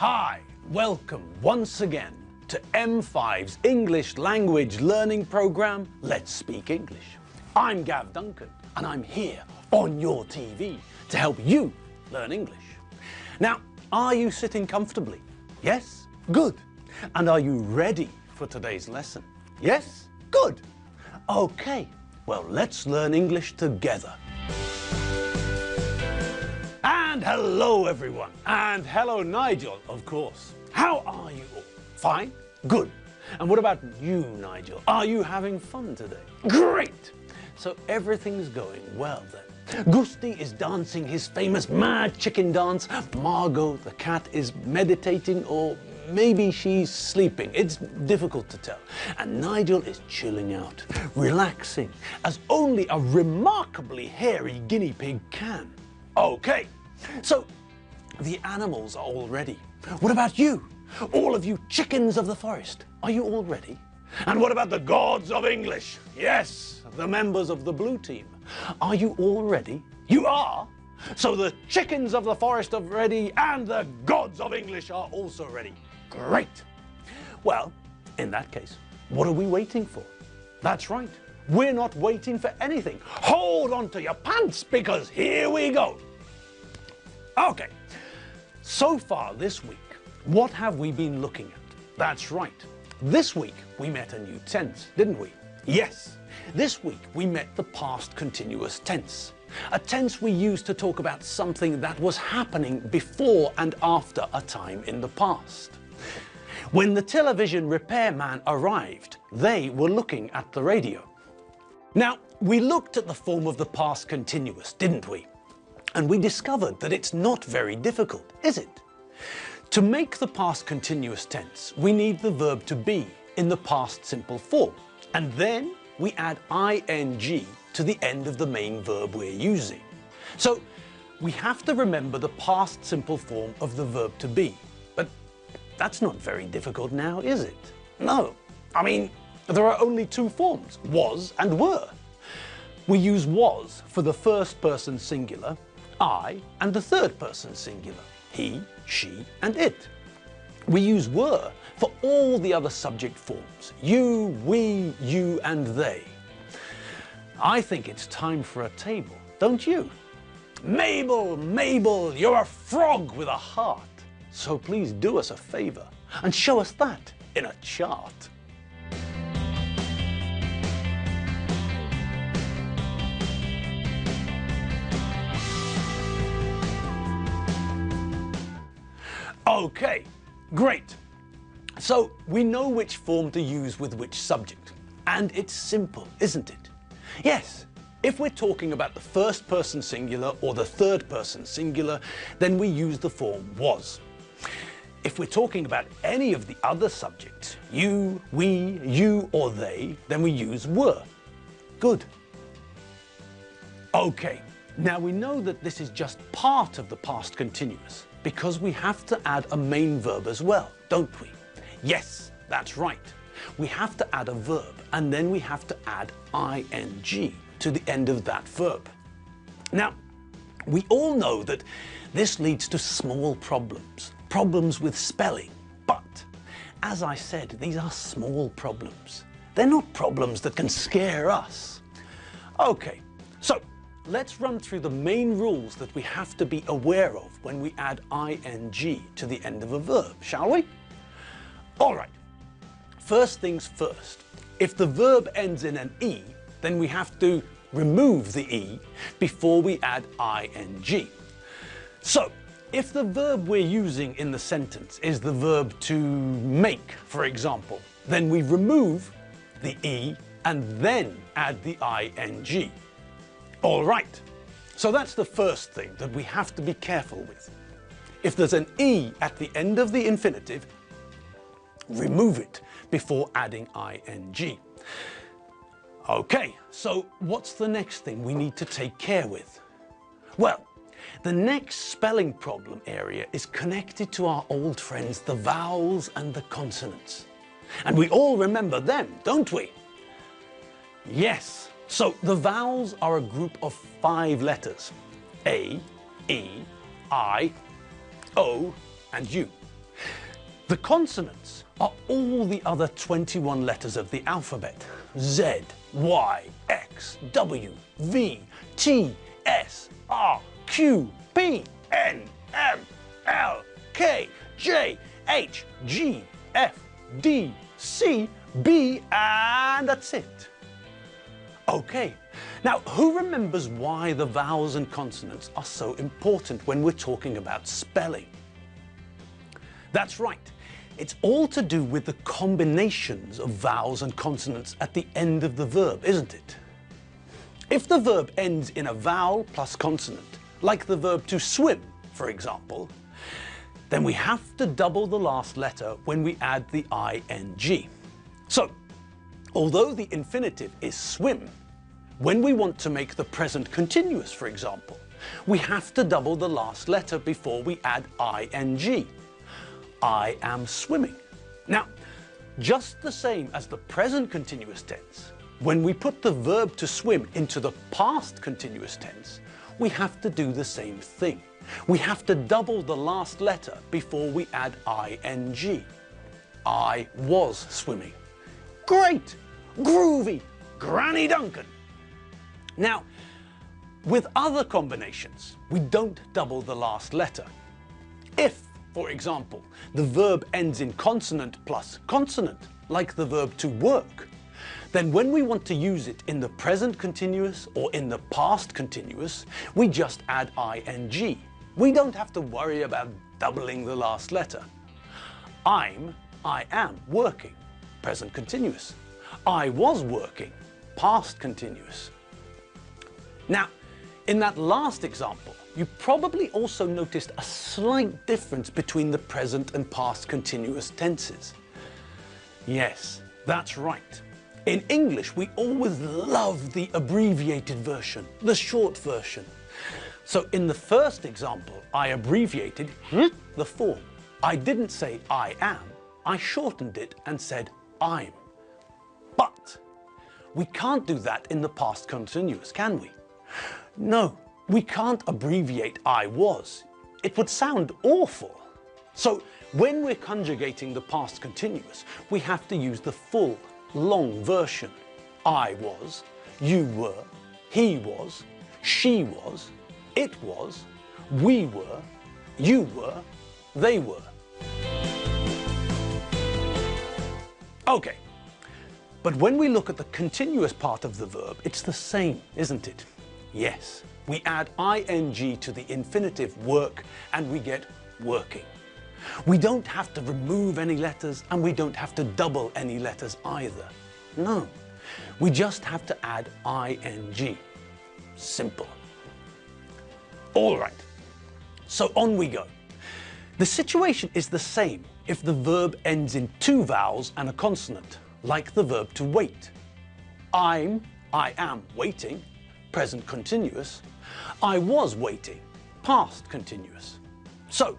Hi, welcome once again to M5's English language learning program, Let's Speak English. I'm Gav Duncan and I'm here on your TV to help you learn English. Now, are you sitting comfortably? Yes? Good. And are you ready for today's lesson? Yes? Good. Okay, well, let's learn English together. And hello everyone, and hello Nigel, of course. How are you all? Fine? Good. And what about you, Nigel? Are you having fun today? Great! So everything's going well then. Gusti is dancing his famous mad chicken dance. Margot, the cat, is meditating, or maybe she's sleeping. It's difficult to tell. And Nigel is chilling out, relaxing, as only a remarkably hairy guinea pig can. Okay. So, the animals are all ready. What about you? All of you chickens of the forest, are you all ready? And what about the gods of English? Yes, the members of the blue team. Are you all ready? You are? So the chickens of the forest are ready and the gods of English are also ready. Great! Well, in that case, what are we waiting for? That's right, we're not waiting for anything. Hold on to your pants because here we go. Okay, so far this week, what have we been looking at? That's right, this week we met a new tense, didn't we? Yes, this week we met the past continuous tense, a tense we use to talk about something that was happening before and after a time in the past. When the television repairman arrived, they were looking at the radio. Now, we looked at the form of the past continuous, didn't we? And we discovered that it's not very difficult, is it? To make the past continuous tense, we need the verb to be in the past simple form. And then we add ing to the end of the main verb we're using. So we have to remember the past simple form of the verb to be. But that's not very difficult now, is it? No. I mean, there are only two forms, was and were. We use was for the first person singular, I, and the third person singular, he, she, and it. We use were for all the other subject forms, you, we, you, and they. I think it's time for a table, don't you? Mabel, Mabel, you're a frog with a heart. So please do us a favor and show us that in a chart. Okay, great. So we know which form to use with which subject. And it's simple, isn't it? Yes, if we're talking about the first person singular or the third person singular, then we use the form was. If we're talking about any of the other subjects, you, we, you, or they, then we use were. Good. Okay, now we know that this is just part of the past continuous, because we have to add a main verb as well, don't we? Yes, that's right. We have to add a verb, and then we have to add ing to the end of that verb. Now, we all know that this leads to small problems with spelling. But, as I said, these are small problems. They're not problems that can scare us. Okay, so let's run through the main rules that we have to be aware of when we add ing to the end of a verb, shall we? All right, first things first. If the verb ends in an E, then we have to remove the E before we add ing. So, if the verb we're using in the sentence is the verb to make, for example, then we remove the E and then add the ing. All right, so that's the first thing that we have to be careful with. If there's an E at the end of the infinitive, remove it before adding ing. Okay, so what's the next thing we need to take care with? Well, the next spelling problem area is connected to our old friends, the vowels and the consonants. And we all remember them, don't we? Yes. So the vowels are a group of 5 letters: A, E, I, O, and U. The consonants are all the other 21 letters of the alphabet. Z, Y, X, W, V, T, S, R, Q, P, N, M, L, K, J, H, G, F, D, C, B, and that's it. Okay, now who remembers why the vowels and consonants are so important when we're talking about spelling? That's right, it's all to do with the combinations of vowels and consonants at the end of the verb, isn't it? If the verb ends in a vowel plus consonant, like the verb to swim, for example, then we have to double the last letter when we add the ing. So, although the infinitive is swim, when we want to make the present continuous, for example, we have to double the last letter before we add ing. I am swimming. Now, just the same as the present continuous tense, when we put the verb to swim into the past continuous tense, we have to do the same thing. We have to double the last letter before we add ing. I was swimming. Great! Groovy! Granny Duncan! Now, with other combinations, we don't double the last letter. If, for example, the verb ends in consonant plus consonant, like the verb to work, then when we want to use it in the present continuous or in the past continuous, we just add ing. We don't have to worry about doubling the last letter. I am working, present continuous. I was working, past continuous. Now, in that last example, you probably also noticed a slight difference between the present and past continuous tenses. Yes, that's right. In English, we always love the abbreviated version, the short version. So in the first example, I abbreviated the form. I didn't say I am, I shortened it and said I'm. But we can't do that in the past continuous, can we? No, we can't abbreviate I was. It would sound awful. So when we're conjugating the past continuous, we have to use the full, long version. I was, you were, he was, she was, it was, we were, you were, they were. Okay, but when we look at the continuous part of the verb, it's the same, isn't it? Yes, we add ing to the infinitive work and we get working. We don't have to remove any letters and we don't have to double any letters either. No, we just have to add ing. Simple. All right, so on we go. The situation is the same if the verb ends in two vowels and a consonant, like the verb to wait. I am waiting, present continuous. I was waiting, past continuous. So,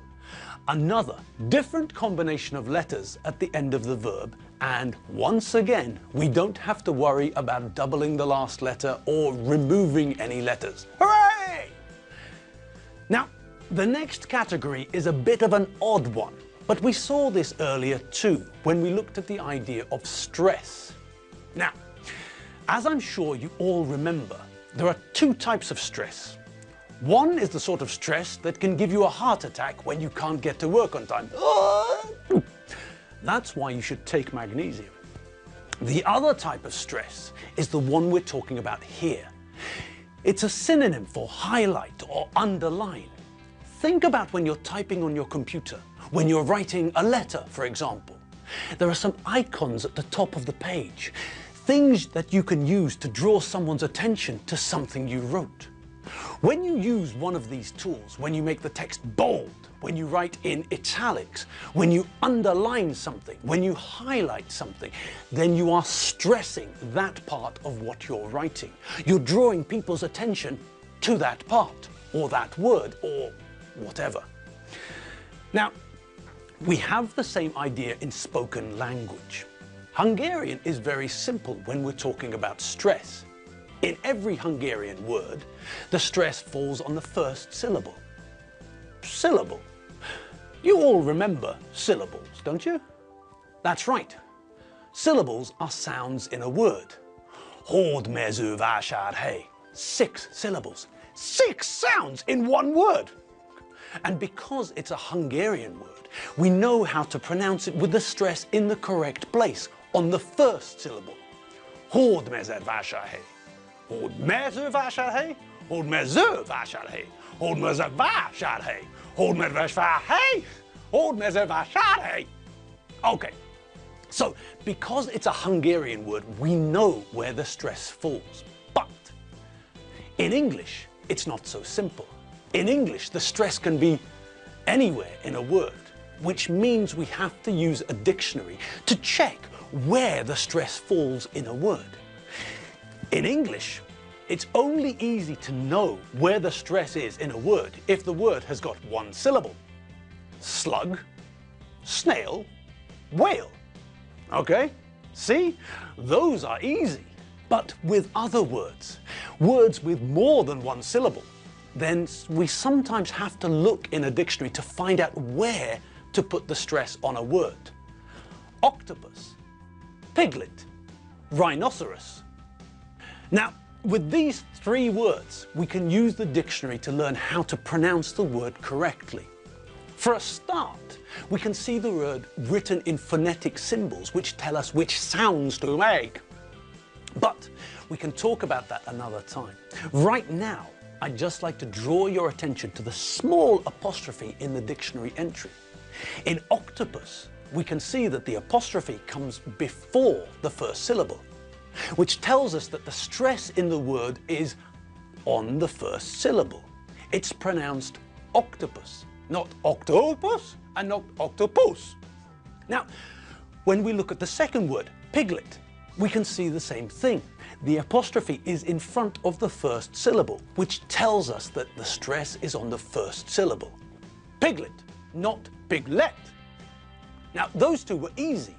another different combination of letters at the end of the verb, and once again, we don't have to worry about doubling the last letter or removing any letters. Hooray! Now, the next category is a bit of an odd one, but we saw this earlier too, when we looked at the idea of stress. Now, as I'm sure you all remember, there are two types of stress. One is the sort of stress that can give you a heart attack when you can't get to work on time. That's why you should take magnesium. The other type of stress is the one we're talking about here. It's a synonym for highlight or underline. Think about when you're typing on your computer, when you're writing a letter, for example. There are some icons at the top of the page, things that you can use to draw someone's attention to something you wrote. When you use one of these tools, when you make the text bold, when you write in italics, when you underline something, when you highlight something, then you are stressing that part of what you're writing. You're drawing people's attention to that part, or that word, or whatever. Now, we have the same idea in spoken language. Hungarian is very simple when we're talking about stress. In every Hungarian word, the stress falls on the first syllable. Syllable. You all remember syllables, don't you? That's right. Syllables are sounds in a word. Hódmezővásárhely. 6 syllables. 6 sounds in one word. And because it's a Hungarian word, we know how to pronounce it with the stress in the correct place, on the first syllable. Hódmezővásárhely. Hódmezővásárhely. Hódmezővásárhely. Hódmezővásárhely. Hódmezővásárhely. Hódmezővásárhely. Okay. So, because it's a Hungarian word, we know where the stress falls. But in English, it's not so simple. In English, the stress can be anywhere in a word, which means we have to use a dictionary to check where the stress falls in a word. In English, it's only easy to know where the stress is in a word if the word has got one syllable. Slug, snail, whale. Okay? See? Those are easy. But with other words, words with more than one syllable, then we sometimes have to look in a dictionary to find out where to put the stress on a word. Octopus, piglet, rhinoceros. Now, with these 3 words, we can use the dictionary to learn how to pronounce the word correctly. For a start, we can see the word written in phonetic symbols which tell us which sounds to make. But we can talk about that another time. Right now, I'd just like to draw your attention to the small apostrophe in the dictionary entry. In octopus, we can see that the apostrophe comes before the first syllable, which tells us that the stress in the word is on the first syllable. It's pronounced octopus, not octopus and not octopus. Now, when we look at the second word, piglet, we can see the same thing. The apostrophe is in front of the first syllable, which tells us that the stress is on the first syllable. Piglet, not piglet. Now, those 2 were easy.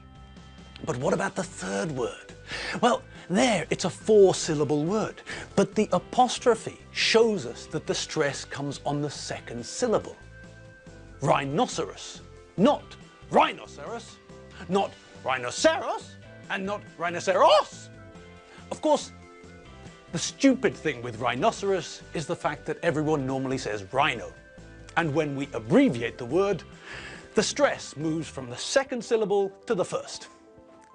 But what about the third word? Well, there it's a 4-syllable word, but the apostrophe shows us that the stress comes on the second syllable. Rhinoceros, not rhinoceros, not rhinoceros, and not rhinoceros. Of course, the stupid thing with rhinoceros is the fact that everyone normally says rhino. And when we abbreviate the word, the stress moves from the second syllable to the first.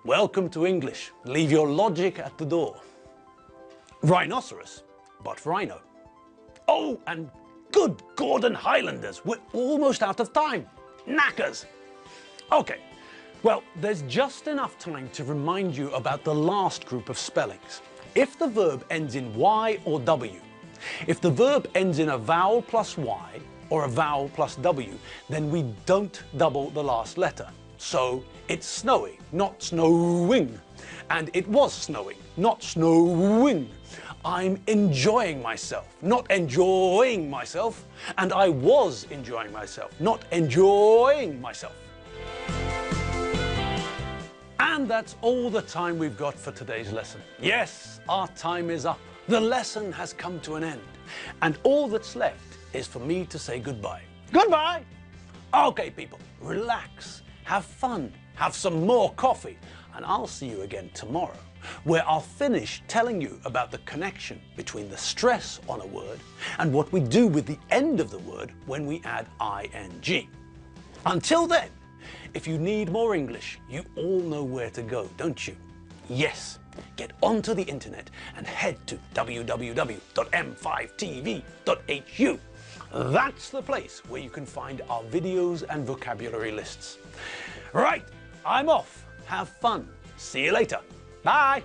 Welcome to English. Leave your logic at the door. Rhinoceros, but rhino. Oh, and good Gordon Highlanders, we're almost out of time. Knackers. Okay, well, there's just enough time to remind you about the last group of spellings. If the verb ends in Y or W, if the verb ends in a vowel plus Y or a vowel plus W, then we don't double the last letter. So it's snowy, not snowing. And it was snowing, not snowing. I'm enjoying myself, not enjoying myself. And I was enjoying myself, not enjoying myself. And that's all the time we've got for today's lesson. Yes, our time is up. The lesson has come to an end. And all that's left is for me to say goodbye. Goodbye! Okay, people, relax, have fun, have some more coffee, and I'll see you again tomorrow, where I'll finish telling you about the connection between the stress on a word and what we do with the end of the word when we add ing. Until then, if you need more English, you all know where to go, don't you? Yes, get onto the internet and head to www.m5tv.hu. That's the place where you can find our videos and vocabulary lists. Right, I'm off. Have fun. See you later. Bye.